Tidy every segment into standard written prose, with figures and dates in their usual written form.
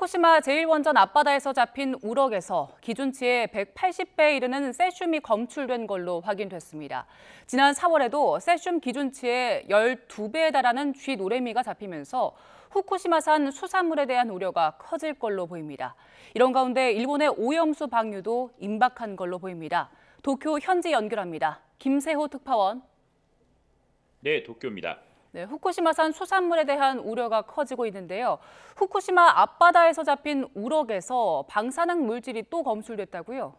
후쿠시마 제1원전 앞바다에서 잡힌 우럭에서 기준치의 180배에 이르는 세슘이 검출된 걸로 확인됐습니다. 지난 4월에도 세슘 기준치의 12배에 달하는 쥐노래미가 잡히면서 후쿠시마산 수산물에 대한 우려가 커질 걸로 보입니다. 이런 가운데 일본의 오염수 방류도 임박한 걸로 보입니다. 도쿄 현지 연결합니다. 김세호 특파원. 네, 도쿄입니다. 네, 후쿠시마산 수산물에 대한 우려가 커지고 있는데요. 후쿠시마 앞바다에서 잡힌 우럭에서 방사능 물질이 또 검출됐다고요?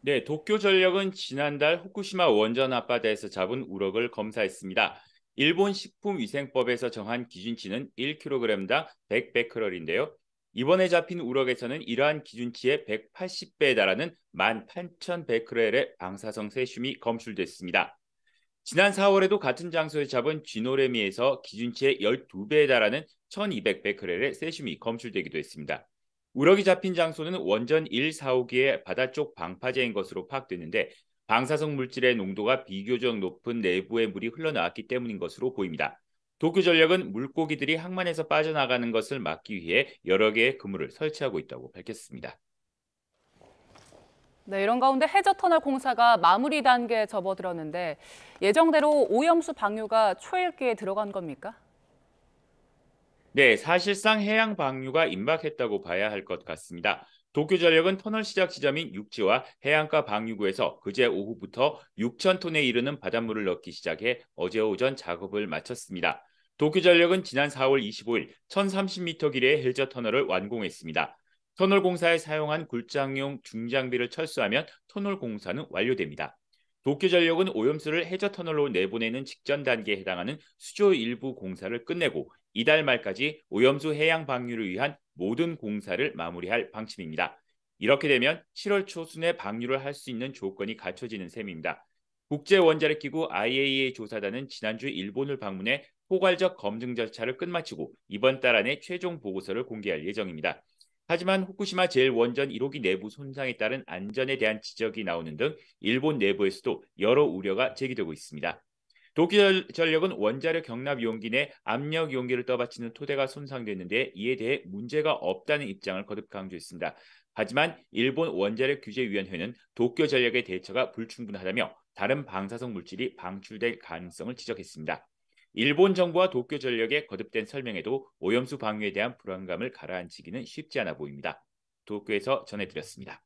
네, 도쿄전력은 지난달 후쿠시마 원전 앞바다에서 잡은 우럭을 검사했습니다. 일본 식품위생법에서 정한 기준치는 1kg당 100베크럴인데요. 이번에 잡힌 우럭에서는 이러한 기준치의 180배에 달하는 18,000베크렐의 방사성 세슘이 검출됐습니다. 지난 4월에도 같은 장소에 잡은 쥐노래미에서 기준치의 12배에 달하는 1200베크렐의 세슘이 검출되기도 했습니다. 우럭이 잡힌 장소는 원전 1, 4호기의 바다 쪽 방파제인 것으로 파악됐는데 방사성 물질의 농도가 비교적 높은 내부의 물이 흘러나왔기 때문인 것으로 보입니다. 도쿄전력은 물고기들이 항만에서 빠져나가는 것을 막기 위해 여러 개의 그물을 설치하고 있다고 밝혔습니다. 네, 이런 가운데 해저터널 공사가 마무리 단계에 접어들었는데 예정대로 오염수 방류가 초읽기에 들어간 겁니까? 네, 사실상 해양 방류가 임박했다고 봐야 할 것 같습니다. 도쿄전력은 터널 시작 지점인 육지와 해안가 방류구에서 그제 오후부터 6,000톤에 이르는 바닷물을 넣기 시작해 어제 오전 작업을 마쳤습니다. 도쿄전력은 지난 4월 25일 1,030m 길이의 해저 터널을 완공했습니다. 터널 공사에 사용한 굴장용 중장비를 철수하면 터널 공사는 완료됩니다. 도쿄전력은 오염수를 해저 터널로 내보내는 직전 단계에 해당하는 수조 일부 공사를 끝내고 이달 말까지 오염수 해양 방류를 위한 모든 공사를 마무리할 방침입니다. 이렇게 되면 7월 초순에 방류를 할 수 있는 조건이 갖춰지는 셈입니다. 국제원자력기구 IAEA 조사단은 지난주 일본을 방문해 포괄적 검증 절차를 끝마치고 이번 달 안에 최종 보고서를 공개할 예정입니다. 하지만 후쿠시마 제1원전 1호기 내부 손상에 따른 안전에 대한 지적이 나오는 등 일본 내부에서도 여러 우려가 제기되고 있습니다. 도쿄전력은 원자력 경납 용기 내 압력 용기를 떠받치는 토대가 손상됐는데 이에 대해 문제가 없다는 입장을 거듭 강조했습니다. 하지만 일본 원자력 규제위원회는 도쿄전력의 대처가 불충분하다며 다른 방사성 물질이 방출될 가능성을 지적했습니다. 일본 정부와 도쿄전력의 거듭된 설명에도 오염수 방류에 대한 불안감을 가라앉히기는 쉽지 않아 보입니다. 도쿄에서 전해드렸습니다.